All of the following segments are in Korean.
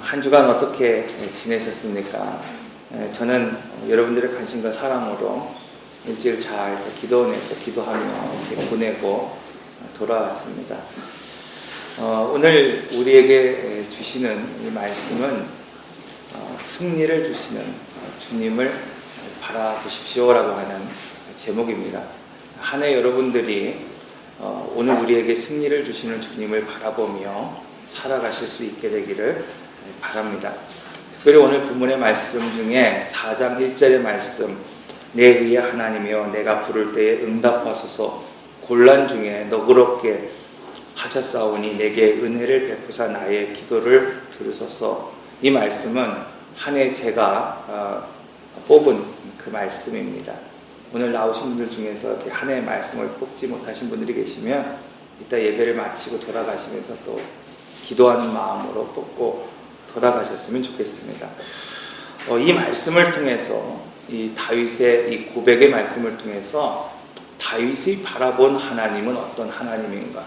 한 주간 어떻게 지내셨습니까? 저는 여러분들의 관심과 사랑으로 일주일 잘 기도원에서 기도하며 이렇게 보내고 돌아왔습니다. 오늘 우리에게 주시는 이 말씀은 승리를 주시는 주님을 바라보십시오라고 하는 제목입니다. 한 해 여러분들이 오늘 우리에게 승리를 주시는 주님을 바라보며 살아가실 수 있게 되기를 바랍니다. 특별히 오늘 본문의 말씀 중에 4장 1절의 말씀, 내 의의 하나님이여 내가 부를 때에 응답하소서 곤란 중에 너그럽게 하셨사오니 내게 은혜를 베푸사 나의 기도를 들으소서. 이 말씀은 한 해 제가 뽑은 그 말씀입니다. 오늘 나오신 분들 중에서 한 해 말씀을 뽑지 못하신 분들이 계시면 이따 예배를 마치고 돌아가시면서 또 기도하는 마음으로 뽑고 돌아가셨으면 좋겠습니다. 이 말씀을 통해서 이 다윗의 이 고백의 말씀을 통해서 다윗이 바라본 하나님은 어떤 하나님인가,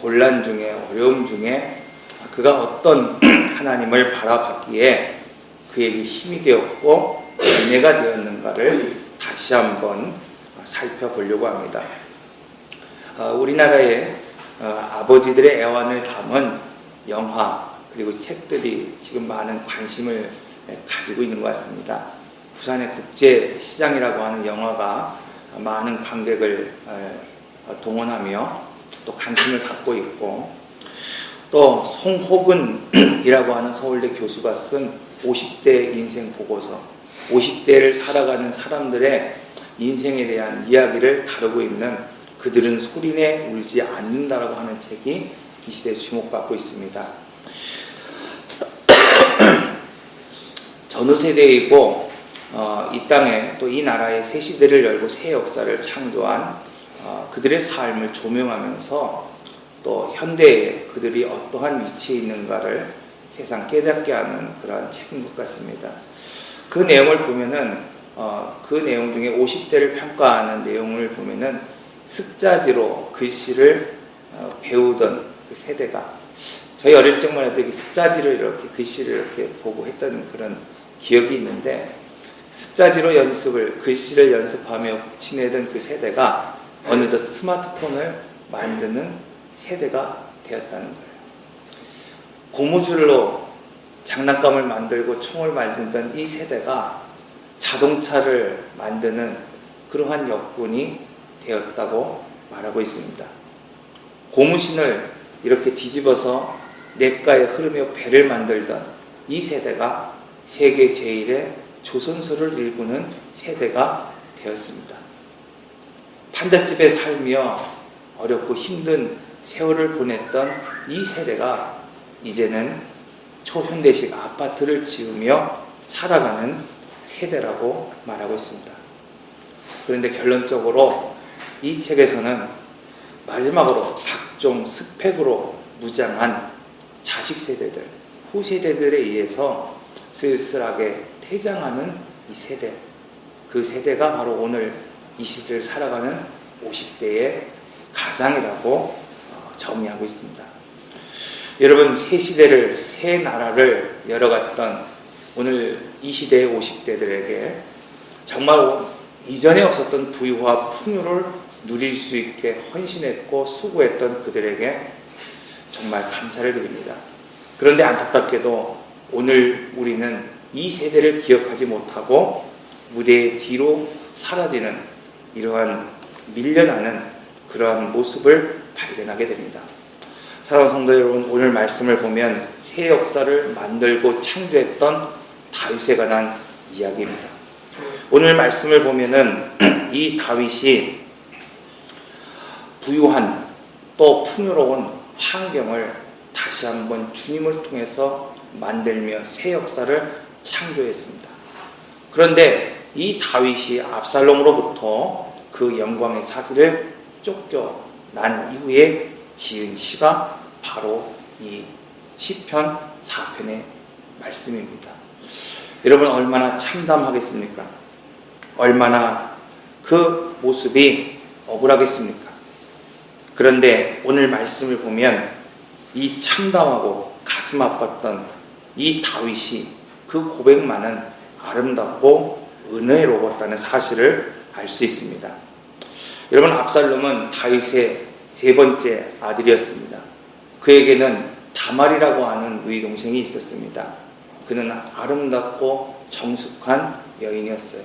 곤란 중에 어려움 중에 그가 어떤 하나님을 바라봤기에 그에게 힘이 되었고 은혜가 되었는가를 다시 한번 살펴보려고 합니다. 우리나라의 아버지들의 애환을 담은 영화 그리고 책들이 지금 많은 관심을 가지고 있는 것 같습니다. 부산의 국제시장이라고 하는 영화가 많은 관객을 동원하며 또 관심을 갖고 있고, 또 송호근이라고 하는 서울대 교수가 쓴 50대 인생 보고서, 50대를 살아가는 사람들의 인생에 대한 이야기를 다루고 있는 그들은 소리내 울지 않는다라고 하는 책이 이 시대에 주목받고 있습니다. 전후 세대이고 이 땅에 또 이 나라의 새 시대를 열고 새 역사를 창조한 그들의 삶을 조명하면서 또 현대에 그들이 어떠한 위치에 있는가를 세상 깨닫게 하는 그러한 책인 것 같습니다. 그 내용을 보면은 그 내용 중에 50대를 평가하는 내용을 보면은 습자지로 글씨를 배우던 그 세대가, 저희 어릴 적만 해도 습자지를 이렇게 글씨를 이렇게 보고 했던 그런 기억이 있는데, 습자지로 글씨를 연습하며 지내던 그 세대가 어느덧 스마트폰을 만드는 세대가 되었다는 거예요. 고무줄로 장난감을 만들고 총을 만들던 이 세대가 자동차를 만드는 그러한 역군이 되었다고 말하고 있습니다. 고무신을 이렇게 뒤집어서 냇가에 흐르며 배를 만들던 이 세대가 세계 제1의 조선소를 일구는 세대가 되었습니다. 판잣집에 살며 어렵고 힘든 세월을 보냈던 이 세대가 이제는 초현대식 아파트를 지으며 살아가는 세대라고 말하고 있습니다. 그런데 결론적으로 이 책에서는 마지막으로 각종 스펙으로 무장한 자식 세대들, 후세대들에 의해서 쓸쓸하게 퇴장하는 이 세대, 그 세대가 바로 오늘 이 시대를 살아가는 50대의 가장이라고 정의하고 있습니다. 여러분, 새 시대를, 새 나라를 열어갔던 오늘 이 시대의 50대들에게 정말 이전에 없었던 부유와 풍요를 누릴 수 있게 헌신했고 수고했던 그들에게 정말 감사를 드립니다. 그런데 안타깝게도 오늘 우리는 이 세대를 기억하지 못하고 무대의 뒤로 사라지는 이러한 밀려나는 그러한 모습을 발견하게 됩니다. 사랑하는 성도 여러분, 오늘 말씀을 보면 새 역사를 만들고 창조했던 다윗에 관한 이야기입니다. 오늘 말씀을 보면은 이 다윗이 부유한 또 풍요로운 환경을 다시 한번 주님을 통해서 만들며 새 역사를 창조했습니다. 그런데 이 다윗이 압살롬으로부터 그 영광의 자기를 쫓겨난 이후에 지은 시가 바로 이 시편 4편의 말씀입니다. 여러분, 얼마나 참담하겠습니까? 얼마나 그 모습이 억울하겠습니까? 그런데 오늘 말씀을 보면 이 참담하고 가슴 아팠던 이 다윗이 그 고백만은 아름답고 은혜로웠다는 사실을 알 수 있습니다. 여러분, 압살롬은 다윗의 세 번째 아들이었습니다. 그에게는 다말이라고 하는 누이 동생이 있었습니다. 그는 아름답고 정숙한 여인이었어요.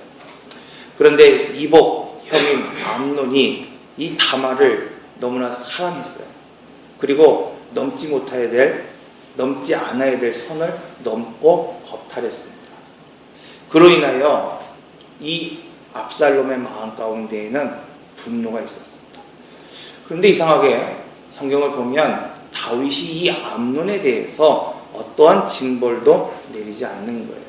그런데 이복 형인 암논이 이 다말을 너무나 사랑했어요. 그리고 넘지 않아야 될 선을 넘고 겁탈했습니다. 그로 인하여 이 압살롬의 마음 가운데에는 분노가 있었습니다. 그런데 이상하게 성경을 보면 다윗이 이 암논에 대해서 어떠한 징벌도 내리지 않는 거예요.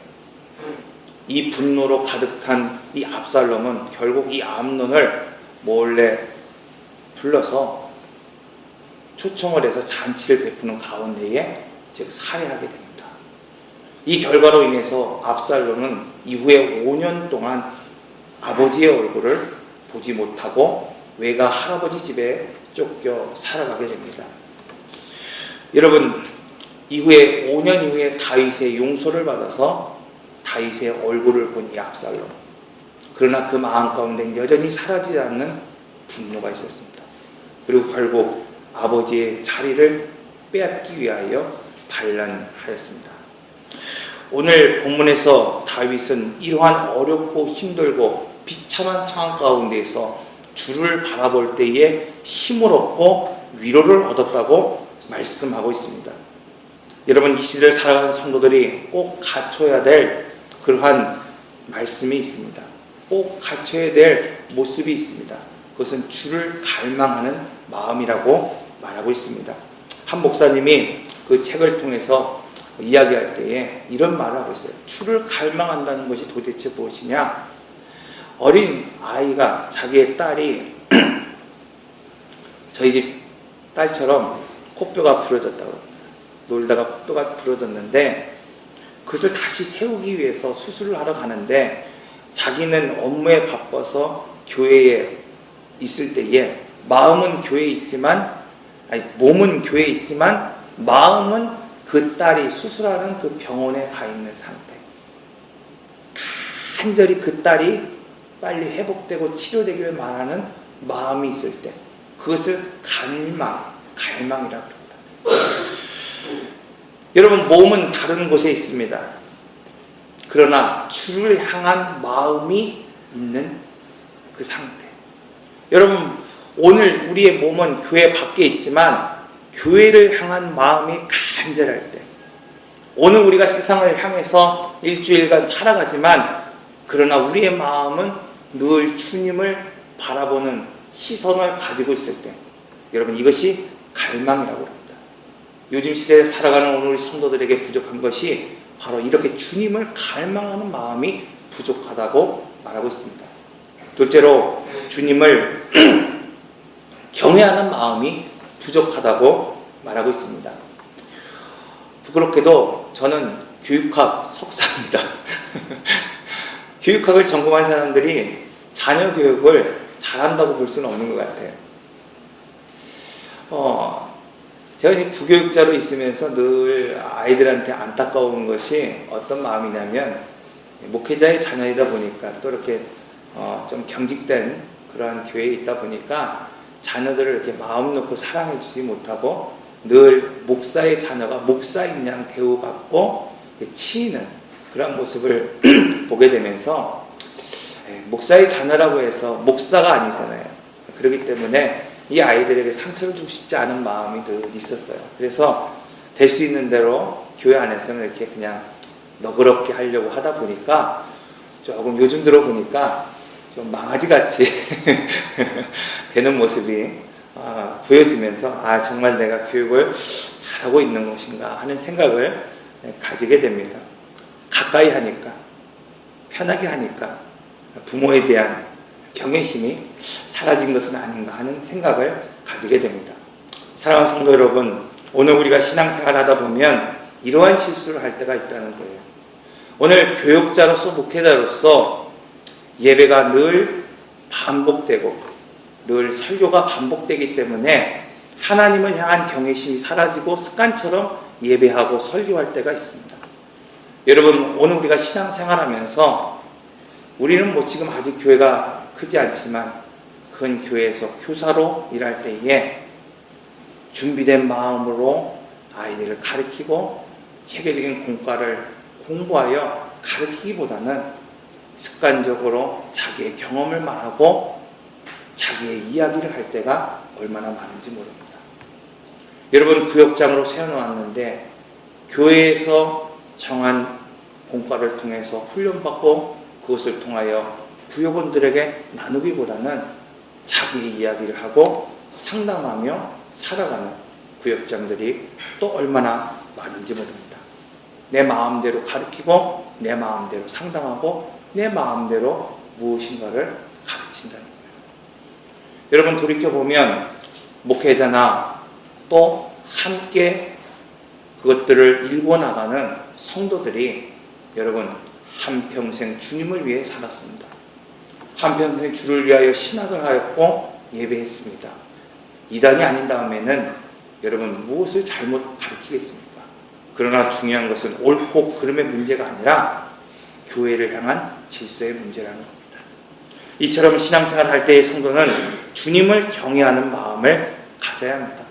이 분노로 가득한 이 압살롬은 결국 이 암논을 몰래 불러서 초청을 해서 잔치를 베푸는 가운데에 즉 살해하게 됩니다. 이 결과로 인해서 압살롬은 이후에 5년 동안 아버지의 얼굴을 보지 못하고 외가 할아버지 집에 쫓겨 살아가게 됩니다. 여러분, 이후에 5년 이후에 다윗의 용서를 받아서 다윗의 얼굴을 본 이 압살롬. 그러나 그 마음 가운데는 여전히 사라지지 않는 분노가 있었습니다. 그리고 결국 아버지의 자리를 빼앗기 위하여 반란하였습니다. 오늘 본문에서 다윗은 이러한 어렵고 힘들고 비참한 상황 가운데에서 주를 바라볼 때에 힘을 얻고 위로를 얻었다고 말씀하고 있습니다. 여러분, 이 시대를 살아가는 성도들이 꼭 갖춰야 될 그러한 말씀이 있습니다. 꼭 갖춰야 될 모습이 있습니다. 그것은 주를 갈망하는 마음이라고 말하고 있습니다. 한 목사님이 그 책을 통해서 이야기할 때에 이런 말을 하고 있어요. 주를 갈망한다는 것이 도대체 무엇이냐? 어린 아이가, 자기의 딸이 저희 집 딸처럼 코뼈가 부러졌다고, 놀다가 코뼈가 부러졌는데 그것을 다시 세우기 위해서 수술을 하러 가는데 자기는 업무에 바빠서 교회에 있을 때에 마음은 교회에 있지만, 몸은 교회에 있지만 마음은 그 딸이 수술하는 그 병원에 가 있는 상태. 간절히 그 딸이 빨리 회복되고 치료되기를 바라는 마음이 있을 때, 그것을 갈망이라고 합니다. 여러분, 몸은 다른 곳에 있습니다. 그러나 주를 향한 마음이 있는 그 상태. 여러분, 오늘 우리의 몸은 교회 밖에 있지만 교회를 향한 마음이 간절할 때, 오늘 우리가 세상을 향해서 일주일간 살아가지만 그러나 우리의 마음은 늘 주님을 바라보는 시선을 가지고 있을 때, 여러분, 이것이 갈망이라고 합니다. 요즘 시대에 살아가는 오늘 우리 성도들에게 부족한 것이 바로 이렇게 주님을 갈망하는 마음이 부족하다고 말하고 있습니다. 둘째로 주님을 경외하는 마음이 부족하다고 말하고 있습니다. 부끄럽게도 저는 교육학 석사입니다. 교육학을 전공한 사람들이 자녀 교육을 잘한다고 볼 수는 없는 것 같아요. 제가 이제 부교육자로 있으면서 늘 아이들한테 안타까운 것이 어떤 마음이냐면, 목회자의 자녀이다 보니까 또 이렇게 좀 경직된 그런 교회에 있다 보니까 자녀들을 이렇게 마음 놓고 사랑해 주지 못하고 늘 목사의 자녀가 목사인 양 대우받고 치이는 그런 모습을 보게 되면서, 목사의 자녀라고 해서 목사가 아니잖아요. 그렇기 때문에 이 아이들에게 상처를 주고 싶지 않은 마음이 늘 있었어요. 그래서 될 수 있는 대로 교회 안에서는 이렇게 그냥 너그럽게 하려고 하다 보니까 조금 요즘 들어보니까 좀 망아지같이 되는 모습이 보여지면서 정말 내가 교육을 잘하고 있는 것인가 하는 생각을 가지게 됩니다. 가까이 하니까, 편하게 하니까 부모에 대한 경외심이 사라진 것은 아닌가 하는 생각을 가지게 됩니다. 사랑하는 성도 여러분, 오늘 우리가 신앙생활을 하다 보면 이러한 실수를 할 때가 있다는 거예요. 오늘 교육자로서, 목회자로서 예배가 늘 반복되고 늘 설교가 반복되기 때문에 하나님을 향한 경외심이 사라지고 습관처럼 예배하고 설교할 때가 있습니다. 여러분, 오늘 우리가 신앙생활하면서 우리는 지금 아직 교회가 크지 않지만 큰 교회에서 교사로 일할 때에 준비된 마음으로 아이들을 가르치고 체계적인 공과를 공부하여 가르치기보다는 습관적으로 자기의 경험을 말하고 자기의 이야기를 할 때가 얼마나 많은지 모릅니다. 여러분, 구역장으로 세워놓았는데 교회에서 정한 공과를 통해서 훈련받고 그것을 통하여 구역원들에게 나누기보다는 자기의 이야기를 하고 상담하며 살아가는 구역장들이 또 얼마나 많은지 모릅니다. 내 마음대로 가르치고 내 마음대로 상담하고 내 마음대로 무엇인가를 가르친다는 거예요. 여러분, 돌이켜보면 목회자나 또 함께 그것들을 일궈나가는 성도들이 여러분 한평생 주님을 위해 살았습니다. 한평생 주를 위하여 신학을 하였고 예배했습니다. 이단이 아닌 다음에는 여러분 무엇을 잘못 가르치겠습니까? 그러나 중요한 것은 옳고 그름의 문제가 아니라 교회를 향한 질서의 문제라는 겁니다. 이처럼 신앙생활을 할 때의 성도는 주님을 경외하는 마음을 가져야 합니다.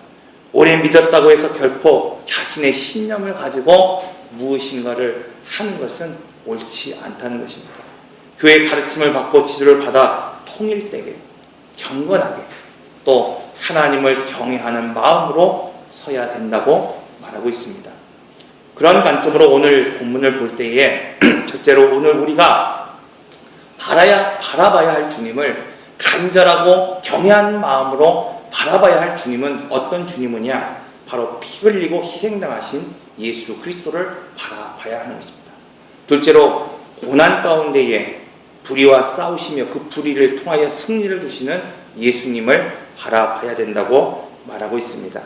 오래 믿었다고 해서 결코 자신의 신념을 가지고 무엇인가를 하는 것은 옳지 않다는 것입니다. 교회의 가르침을 받고 지도를 받아 통일되게, 경건하게, 또 하나님을 경외하는 마음으로 서야 된다고 말하고 있습니다. 그런 관점으로 오늘 본문을 볼 때에 첫째로 오늘 우리가 바라봐야 할 주님을 간절하고 경외하는 마음으로 바라봐야 할 주님은 어떤 주님이냐? 바로 피 흘리고 희생당하신 예수 그리스도를 바라봐야 하는 것입니다. 둘째로 고난 가운데에 불의와 싸우시며 그 불의를 통하여 승리를 주시는 예수님을 바라봐야 된다고 말하고 있습니다.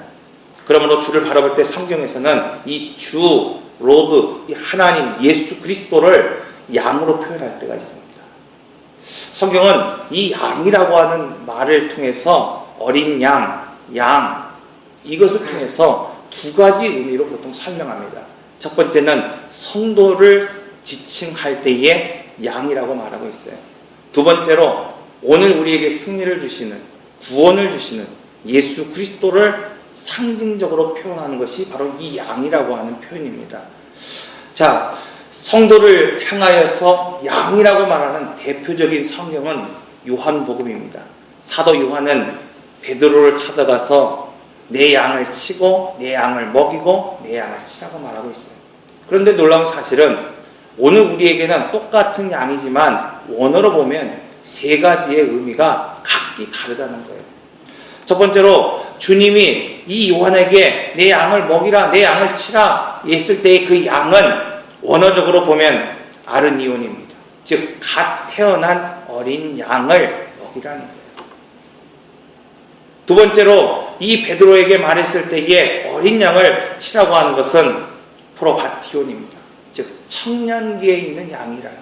그러므로 주를 바라볼 때 성경에서는 이 주, 로드, 이 하나님 예수 그리스도를 양으로 표현할 때가 있습니다. 성경은 이 양이라고 하는 말을 통해서 어린 양, 이것을 통해서 두 가지 의미로 보통 설명합니다. 첫 번째는 성도를 지칭할 때의 양이라고 말하고 있어요. 두 번째로 오늘 우리에게 승리를 주시는, 구원을 주시는 예수 그리스도를 상징적으로 표현하는 것이 바로 이 양이라고 하는 표현입니다. 자, 성도를 향하여서 양이라고 말하는 대표적인 성경은 요한복음입니다. 사도 요한은 베드로를 찾아가서 내 양을 치고 내 양을 먹이고 내 양을 치라고 말하고 있어요. 그런데 놀라운 사실은 오늘 우리에게는 똑같은 양이지만 원어로 보면 세 가지의 의미가 각기 다르다는 거예요. 첫 번째로 주님이 이 요한에게 내 양을 먹이라, 내 양을 치라 했을 때의 그 양은 원어적으로 보면 아르니온입니다. 즉 갓 태어난 어린 양을 먹이라는 거예요. 두 번째로 이 베드로에게 말했을 때에 어린 양을 치라고 하는 것은 프로바티온입니다. 즉 청년기에 있는 양이라는 거예요.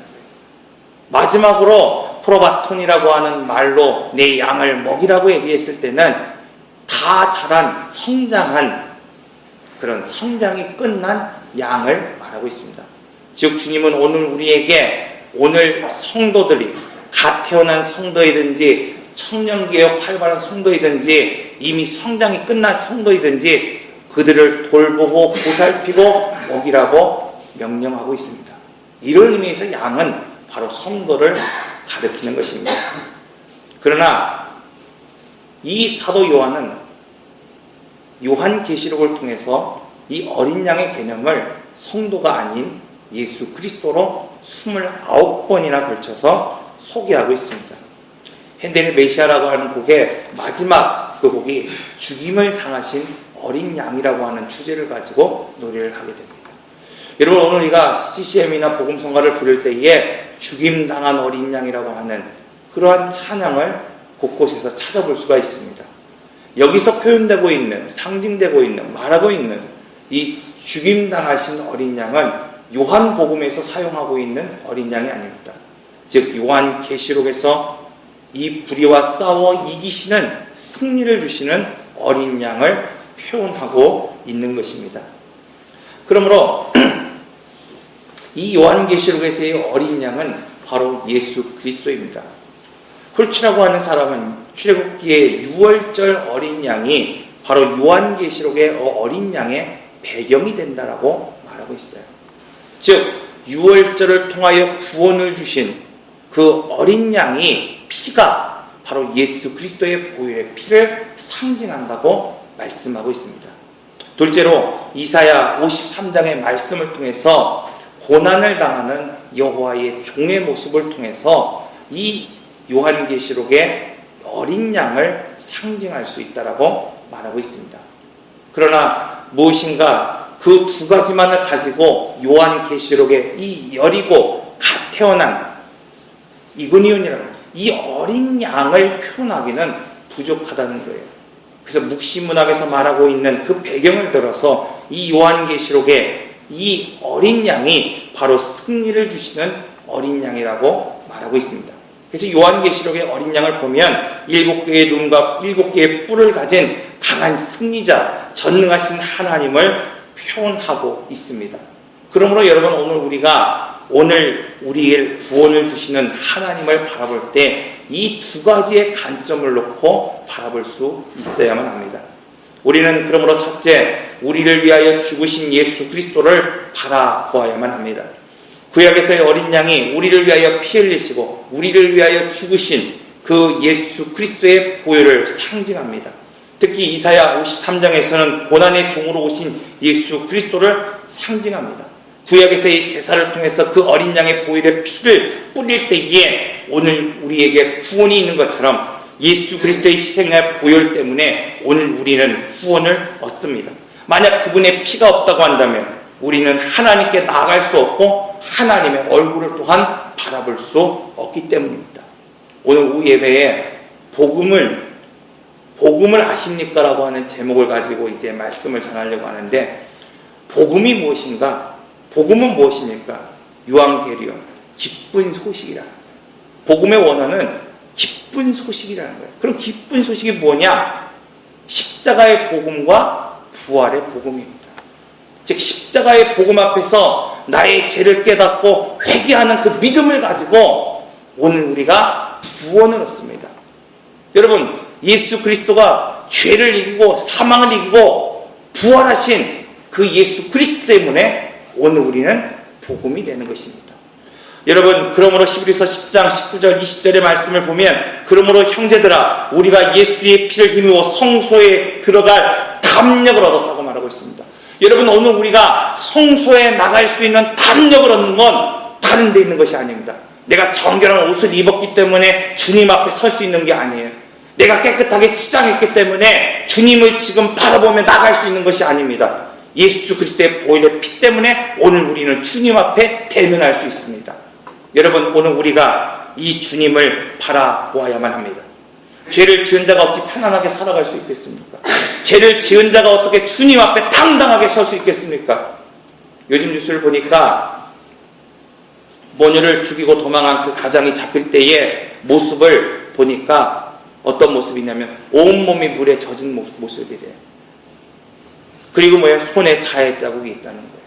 마지막으로 프로바톤이라고 하는 말로 내 양을 먹이라고 얘기했을 때는 다 자란 성장한 그런 성장이 끝난 양을 말하고 있습니다. 즉 주님은 오늘 우리에게 오늘 성도들이 갓 태어난 성도이든지 청년기에 활발한 성도이든지 이미 성장이 끝난 성도이든지 그들을 돌보고 보살피고 먹이라고 명령하고 있습니다. 이런 의미에서 양은 바로 성도를 가리키는 것입니다. 그러나 이 사도 요한은 요한계시록을 통해서 이 어린 양의 개념을 성도가 아닌 예수 그리스도로 29번이나 걸쳐서 소개하고 있습니다. 핸델의 메시아라고 하는 곡의 마지막 그 곡이 죽임을 당하신 어린 양이라고 하는 주제를 가지고 노래를 하게 됩니다. 여러분 오늘 우리가 CCM이나 복음성가를 부를 때에 죽임당한 어린 양이라고 하는 그러한 찬양을 곳곳에서 찾아볼 수가 있습니다. 여기서 표현되고 있는, 상징되고 있는, 말하고 있는 이 죽임당하신 어린 양은 요한복음에서 사용하고 있는 어린 양이 아닙니다. 즉 요한계시록에서 이 불의와 싸워 이기시는 승리를 주시는 어린 양을 표현하고 있는 것입니다. 그러므로 이 요한계시록에서의 어린 양은 바로 예수 그리스도입니다. 홀치라고 하는 사람은 출애굽기의 6월절 어린 양이 바로 요한계시록의 어린 양의 배경이 된다라고 말하고 있어요. 즉 6월절을 통하여 구원을 주신 그 어린 양이 피가 바로 예수 그리스도의 보혈의 피를 상징한다고 말씀하고 있습니다. 둘째로 이사야 53장의 말씀을 통해서 고난을 당하는 여호와의 종의 모습을 통해서 이 요한계시록의 어린 양을 상징할 수 있다라고 말하고 있습니다. 그러나 무엇인가 그 두 가지만을 가지고 요한계시록의 이 여리고 갓 태어난 이구니온이라는 이 어린 양을 표현하기는 부족하다는 거예요. 그래서 묵시문학에서 말하고 있는 그 배경을 들어서 이 요한계시록의 이 어린 양이 바로 승리를 주시는 어린 양이라고 말하고 있습니다. 그래서 요한계시록의 어린 양을 보면 7개의 눈과 7개의 뿔을 가진 강한 승리자, 전능하신 하나님을 표현하고 있습니다. 그러므로 여러분 오늘 우리의 구원을 주시는 하나님을 바라볼 때 이 두 가지의 관점을 놓고 바라볼 수 있어야만 합니다. 우리는 그러므로 첫째, 우리를 위하여 죽으신 예수 그리스도를 바라보아야만 합니다. 구약에서의 어린 양이 우리를 위하여 피 흘리시고 우리를 위하여 죽으신 그 예수 그리스도의 보혈을 상징합니다. 특히 이사야 53장에서는 고난의 종으로 오신 예수 그리스도를 상징합니다. 구약에서의 제사를 통해서 그 어린 양의 보혈의 피를 뿌릴 때에 오늘 우리에게 구원이 있는 것처럼 예수 그리스도의 희생의 보혈 때문에 오늘 우리는 구원을 얻습니다. 만약 그분의 피가 없다고 한다면 우리는 하나님께 나아갈 수 없고 하나님의 얼굴을 또한 바라볼 수 없기 때문입니다. 오늘 오후 예배에 복음을 아십니까? 라고 하는 제목을 가지고 이제 말씀을 전하려고 하는데, 복음이 무엇인가? 복음은 무엇입니까? 유앙게리온, 기쁜 소식이라. 복음의 원어는 기쁜 소식이라는 거예요. 그럼 기쁜 소식이 뭐냐? 십자가의 복음과 부활의 복음입니다. 즉 십자가의 복음 앞에서 나의 죄를 깨닫고 회개하는 그 믿음을 가지고 오늘 우리가 구원을 얻습니다. 여러분, 예수 그리스도가 죄를 이기고 사망을 이기고 부활하신 그 예수 그리스도 때문에 오늘 우리는 복음이 되는 것입니다. 여러분, 그러므로 히브리서 10장 19절 20절의 말씀을 보면, 그러므로 형제들아 우리가 예수의 피를 힘입어 성소에 들어갈 담력을 얻었다고 말하고 있습니다. 여러분, 오늘 우리가 성소에 나갈 수 있는 담력을 얻는 건 다른 데 있는 것이 아닙니다. 내가 정결한 옷을 입었기 때문에 주님 앞에 설 수 있는 게 아니에요. 내가 깨끗하게 치장했기 때문에 주님을 지금 바라보며 나갈 수 있는 것이 아닙니다. 예수 그리스도의 보혈의 피 때문에 오늘 우리는 주님 앞에 대면할 수 있습니다. 여러분, 오늘 우리가 이 주님을 바라보아야만 합니다. 죄를 지은 자가 어떻게 편안하게 살아갈 수 있겠습니까? 죄를 지은 자가 어떻게 주님 앞에 당당하게 설 수 있겠습니까? 요즘 뉴스를 보니까 모녀를 죽이고 도망한 그 가장이 잡힐 때의 모습을 보니까 어떤 모습이냐면 온몸이 물에 젖은 모습이래요. 그리고 손에 자해 자국이 있다는 거예요.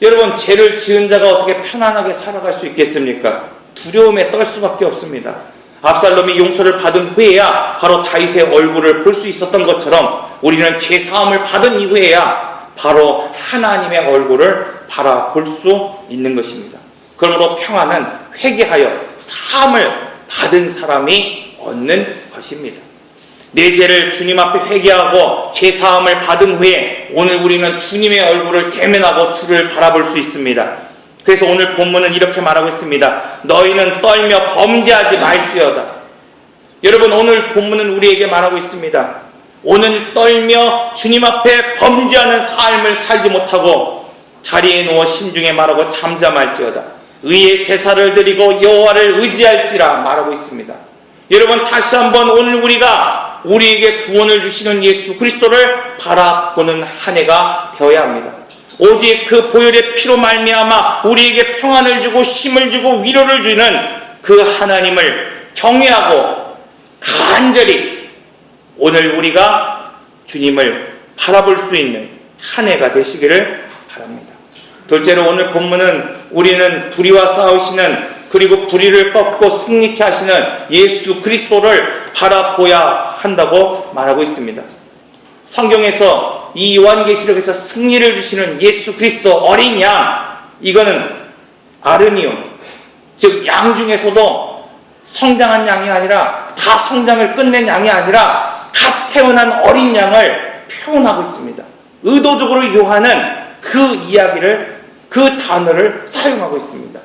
여러분, 죄를 지은 자가 어떻게 편안하게 살아갈 수 있겠습니까? 두려움에 떨 수밖에 없습니다. 압살롬이 용서를 받은 후에야 바로 다윗의 얼굴을 볼 수 있었던 것처럼 우리는 죄 사함을 받은 이후에야 바로 하나님의 얼굴을 바라볼 수 있는 것입니다. 그러므로 평안은 회개하여 사함을 받은 사람이 얻는 것입니다. 내 죄를 주님 앞에 회개하고 죄 사함을 받은 후에 오늘 우리는 주님의 얼굴을 대면하고 주를 바라볼 수 있습니다. 그래서 오늘 본문은 이렇게 말하고 있습니다. 너희는 떨며 범죄하지 말지어다. 여러분, 오늘 본문은 우리에게 말하고 있습니다. 오늘 떨며 주님 앞에 범죄하는 삶을 살지 못하고 자리에 누워 심중에 말하고 잠잠할지어다. 의의 제사를 드리고 여호와를 의지할지라 말하고 있습니다. 여러분, 다시 한번 오늘 우리가 우리에게 구원을 주시는 예수 그리스도를 바라보는 한 해가 되어야 합니다. 오직 그 보혈의 피로 말미암아 우리에게 평안을 주고 힘을 주고 위로를 주는 그 하나님을 경외하고 간절히 오늘 우리가 주님을 바라볼 수 있는 한 해가 되시기를 바랍니다. 둘째로 오늘 본문은 우리는 불의와 싸우시는, 그리고 불의를 꺾고 승리케 하시는 예수 그리스도를 바라보아야 한다고 말하고 있습니다. 성경에서 이 요한계시록에서 승리를 주시는 예수 그리스도 어린 양, 이거는 아르니온, 즉 양 중에서도 성장한 양이 아니라, 다 성장을 끝낸 양이 아니라 갓 태어난 어린 양을 표현하고 있습니다. 의도적으로 요한은 그 이야기를, 그 단어를 사용하고 있습니다.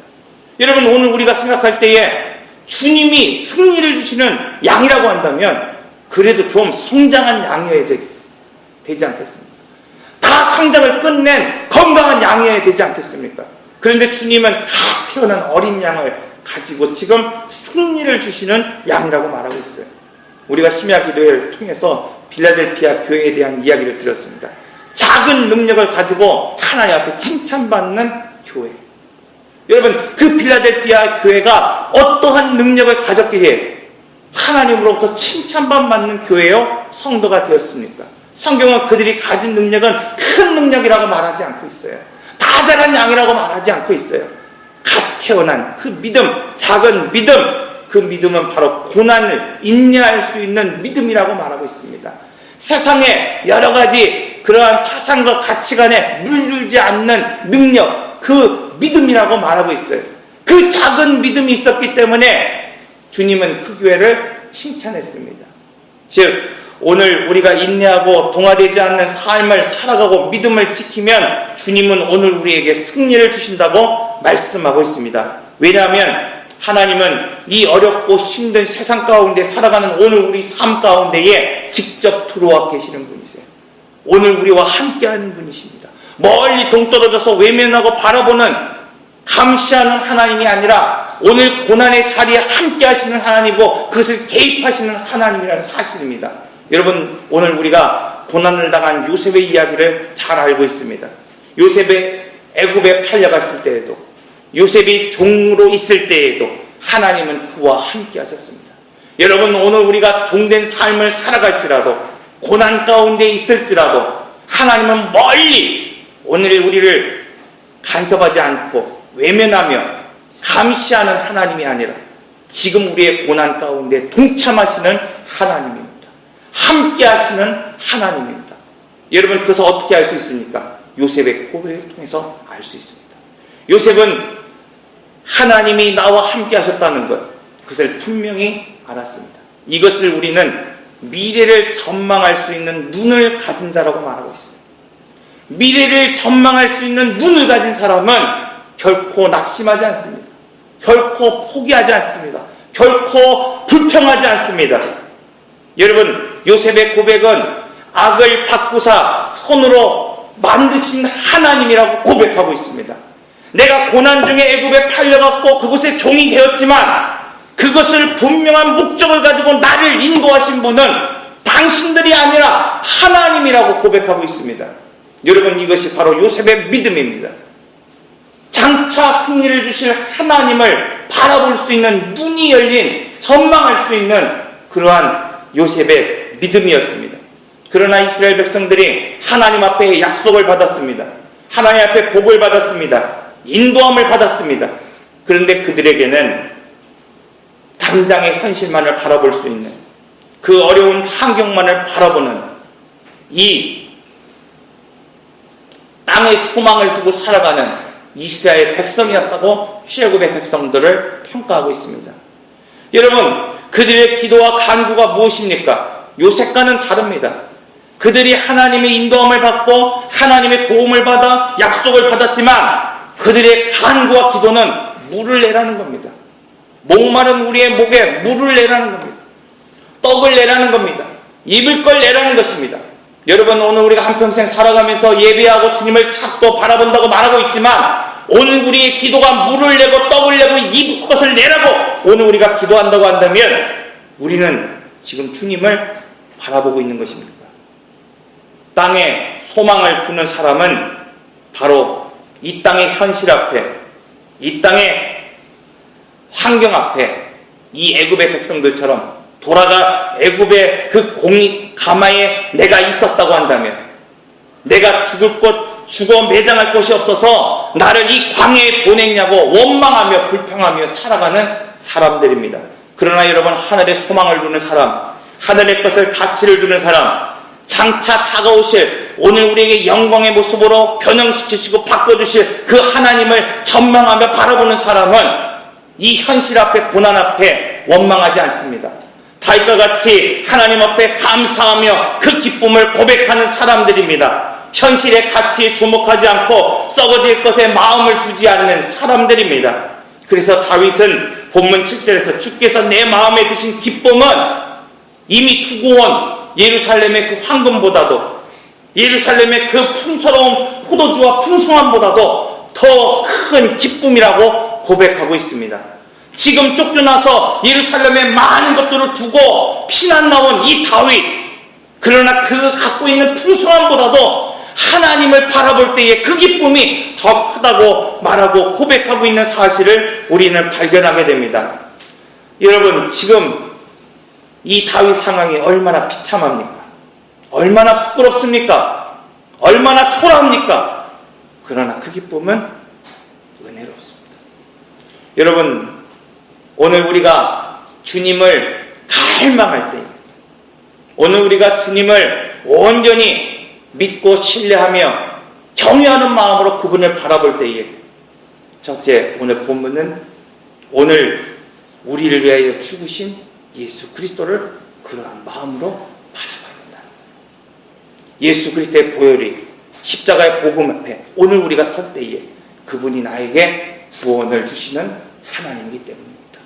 여러분, 오늘 우리가 생각할 때에 주님이 승리를 주시는 양이라고 한다면 그래도 좀 성장한 양이어야 되지 않겠습니까? 다 성장을 끝낸 건강한 양이어야 되지 않겠습니까? 그런데 주님은 다 태어난 어린 양을 가지고 지금 승리를 주시는 양이라고 말하고 있어요. 우리가 심야 기도회를 통해서 빌라델피아 교회에 대한 이야기를 들었습니다. 작은 능력을 가지고 하나님 앞에 칭찬받는 교회. 여러분, 그 빌라델피아 교회가 어떠한 능력을 가졌기에 하나님으로부터 칭찬받는 교회요, 성도가 되었습니까? 성경은 그들이 가진 능력은 큰 능력이라고 말하지 않고 있어요. 다 자란 양이라고 말하지 않고 있어요. 갓 태어난 그 믿음, 작은 믿음, 그 믿음은 바로 고난을 인내할 수 있는 믿음이라고 말하고 있습니다. 세상에 여러 가지 그러한 사상과 가치관에 물들지 않는 능력, 그 믿음이라고 말하고 있어요. 그 작은 믿음이 있었기 때문에 주님은 그 교회를 칭찬했습니다. 즉, 오늘 우리가 인내하고 동화되지 않는 삶을 살아가고 믿음을 지키면 주님은 오늘 우리에게 승리를 주신다고 말씀하고 있습니다. 왜냐하면 하나님은 이 어렵고 힘든 세상 가운데 살아가는 오늘 우리 삶 가운데에 직접 들어와 계시는 분이세요. 오늘 우리와 함께하는 분이십니다. 멀리 동떨어져서 외면하고 바라보는, 감시하는 하나님이 아니라 오늘 고난의 자리에 함께하시는 하나님이고 그것을 개입하시는 하나님이라는 사실입니다. 여러분, 오늘 우리가 고난을 당한 요셉의 이야기를 잘 알고 있습니다. 요셉의 애굽에 팔려갔을 때에도, 요셉이 종으로 있을 때에도 하나님은 그와 함께 하셨습니다. 여러분, 오늘 우리가 종된 삶을 살아갈지라도, 고난 가운데 있을지라도 하나님은 멀리 오늘 우리를 간섭하지 않고 외면하며 감시하는 하나님이 아니라 지금 우리의 고난 가운데 동참하시는 하나님입니다. 함께 하시는 하나님입니다. 여러분, 그것을 어떻게 알 수 있습니까? 요셉의 고백을 통해서 알 수 있습니다. 요셉은 하나님이 나와 함께 하셨다는 것, 그것을 분명히 알았습니다. 이것을 우리는 미래를 전망할 수 있는 눈을 가진 자라고 말하고 있습니다. 미래를 전망할 수 있는 눈을 가진 사람은 결코 낙심하지 않습니다. 결코 포기하지 않습니다. 결코 불평하지 않습니다. 여러분, 요셉의 고백은 악을 바꾸사 선으로 만드신 하나님이라고 고백하고 있습니다. 내가 고난 중에 애굽에 팔려갔고 그곳에 종이 되었지만 그것을 분명한 목적을 가지고 나를 인도하신 분은 당신들이 아니라 하나님이라고 고백하고 있습니다. 여러분, 이것이 바로 요셉의 믿음입니다. 장차 승리를 주실 하나님을 바라볼 수 있는 눈이 열린, 전망할 수 있는 그러한 요셉의 믿음이었습니다. 그러나 이스라엘 백성들이 하나님 앞에 약속을 받았습니다. 하나님 앞에 복을 받았습니다. 인도함을 받았습니다. 그런데 그들에게는 당장의 현실만을 바라볼 수 있는, 그 어려운 환경만을 바라보는, 이 땅의 소망을 두고 살아가는 이스라엘 백성이었다고 출애굽의 백성들을 평가하고 있습니다. 여러분, 그들의 기도와 간구가 무엇입니까? 요셉과는 다릅니다. 그들이 하나님의 인도함을 받고 하나님의 도움을 받아 약속을 받았지만 그들의 간구와 기도는 물을 내라는 겁니다. 목마른 우리의 목에 물을 내라는 겁니다. 떡을 내라는 겁니다. 입을 걸 내라는 것입니다. 여러분, 오늘 우리가 한평생 살아가면서 예배하고 주님을 찾고 바라본다고 말하고 있지만 오늘 우리의 기도가 물을 내고 떡을 내고 입 것을 내라고 오늘 우리가 기도한다고 한다면 우리는 지금 주님을 바라보고 있는 것입니다. 땅에 소망을 두는 사람은 바로 이 땅의 현실 앞에, 이 땅의 환경 앞에 이 애굽의 백성들처럼 돌아가 애굽의 그 가마에 내가 있었다고 한다면, 내가 죽을 것 죽어 매장할 곳이 없어서 나를 이 광야에 보냈냐고 원망하며 불평하며 살아가는 사람들입니다. 그러나 여러분, 하늘의 소망을 두는 사람, 하늘의 것을 가치를 두는 사람, 장차 다가오실 오늘 우리에게 영광의 모습으로 변형시키시고 바꿔주실 그 하나님을 전망하며 바라보는 사람은 이 현실 앞에, 고난 앞에 원망하지 않습니다. 다윗과 같이 하나님 앞에 감사하며 그 기쁨을 고백하는 사람들입니다. 현실의 가치에 주목하지 않고 썩어질 것에 마음을 두지 않는 사람들입니다. 그래서 다윗은 본문 7절에서 주께서 내 마음에 두신 기쁨은 이미 투고온 예루살렘의 그 황금보다도, 예루살렘의 그 풍성스러운 포도주와 풍성함보다도 더 큰 기쁨이라고 고백하고 있습니다. 지금 쫓겨나서 예루살렘의 많은 것들을 두고 피난 나온 이 다윗, 그러나 그 갖고 있는 풍성함보다도 하나님을 바라볼 때에 그 기쁨이 더 크다고 말하고 고백하고 있는 사실을 우리는 발견하게 됩니다. 여러분, 지금 이 다윗 상황이 얼마나 비참합니까? 얼마나 부끄럽습니까? 얼마나 초라합니까? 그러나 그 기쁨은 은혜롭습니다. 여러분, 오늘 우리가 주님을 갈망할 때, 오늘 우리가 주님을 온전히 믿고 신뢰하며 경외하는 마음으로 그분을 바라볼 때에, 첫째, 오늘 본문은 오늘 우리를 위하여 죽으신 예수 그리스도를 그러한 마음으로 바라봐야 된다. 예수 그리스도의 보혈이 십자가의 복음 앞에 오늘 우리가 설 때에 그분이 나에게 구원을 주시는 하나님이기 때문입니다.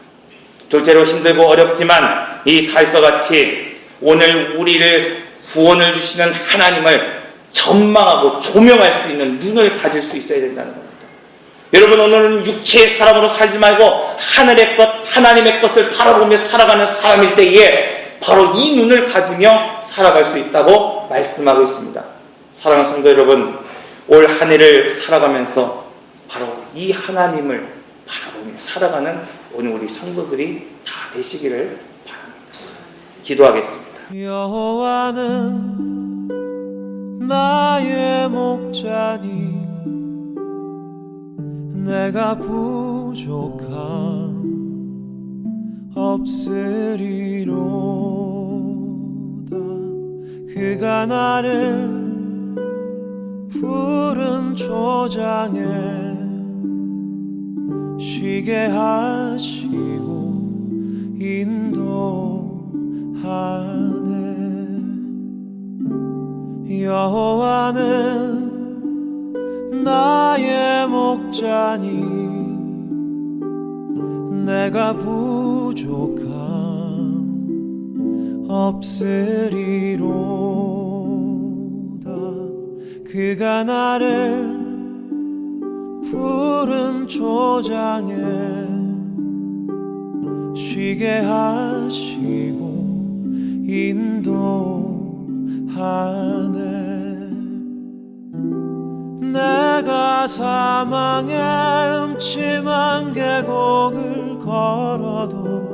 둘째로, 힘들고 어렵지만 이 다윗과 같이 오늘 우리를 구원을 주시는 하나님을 전망하고 조명할 수 있는 눈을 가질 수 있어야 된다는 겁니다. 여러분, 오늘은 육체의 사람으로 살지 말고 하늘의 것, 하나님의 것을 바라보며 살아가는 사람일 때에 바로 이 눈을 가지며 살아갈 수 있다고 말씀하고 있습니다. 사랑하는 성도 여러분, 올 한 해를 살아가면서 바로 이 하나님을 바라보며 살아가는 오늘 우리 성도들이 다 되시기를 바랍니다. 기도하겠습니다. 여호와는 나의 목자니 내가 부족함 없으리로다. 그가 나를 푸른 초장에 쉬게 하시고 인도하네. 여호와는 나의 목자니 내가 부족함 없으리로다. 그가 나를 푸른 초장에 쉬게 하시고 인도하네. 내가 사망의 음침한 계곡을 걸어도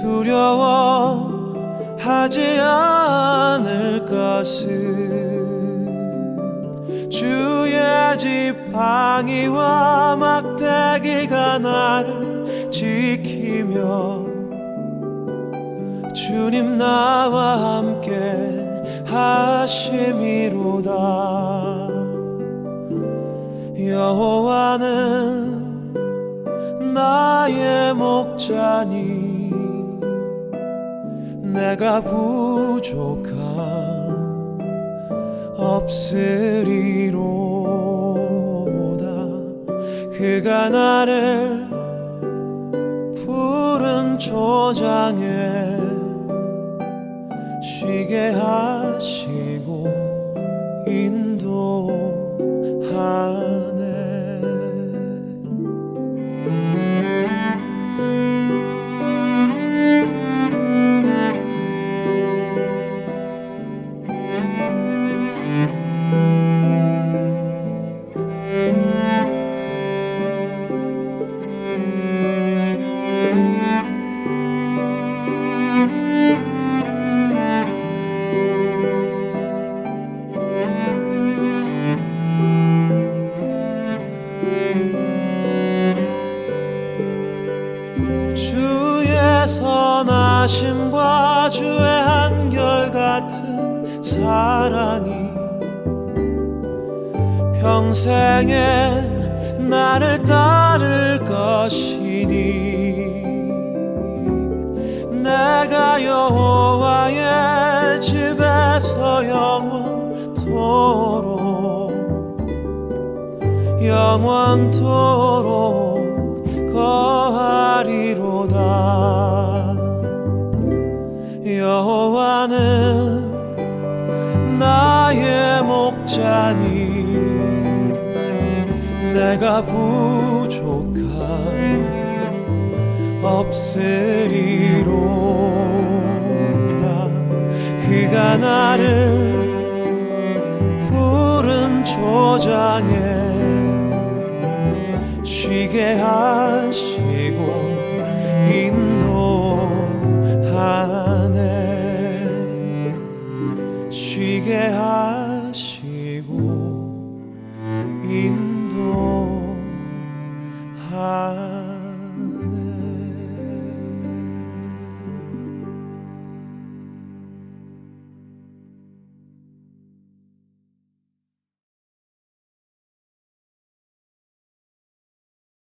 두려워하지 않을 것을 주의 지팡이와 막대기가 나를 지키며 주님 나와 함께 하심이로다. 여호와는 나의 목자니 내가 부족함 없으리로다. 그가 나를 푸른 초장에 쉬게 하시고 인도하네. 같은 사랑이 평생에 나를 따를 것이니 내가 여호와의 집에서 영원토록 거하리로다. 여호와는 나의 목자니 내가 부족함 없으리로다. 그가 나를 푸른 초장에 쉬게 하시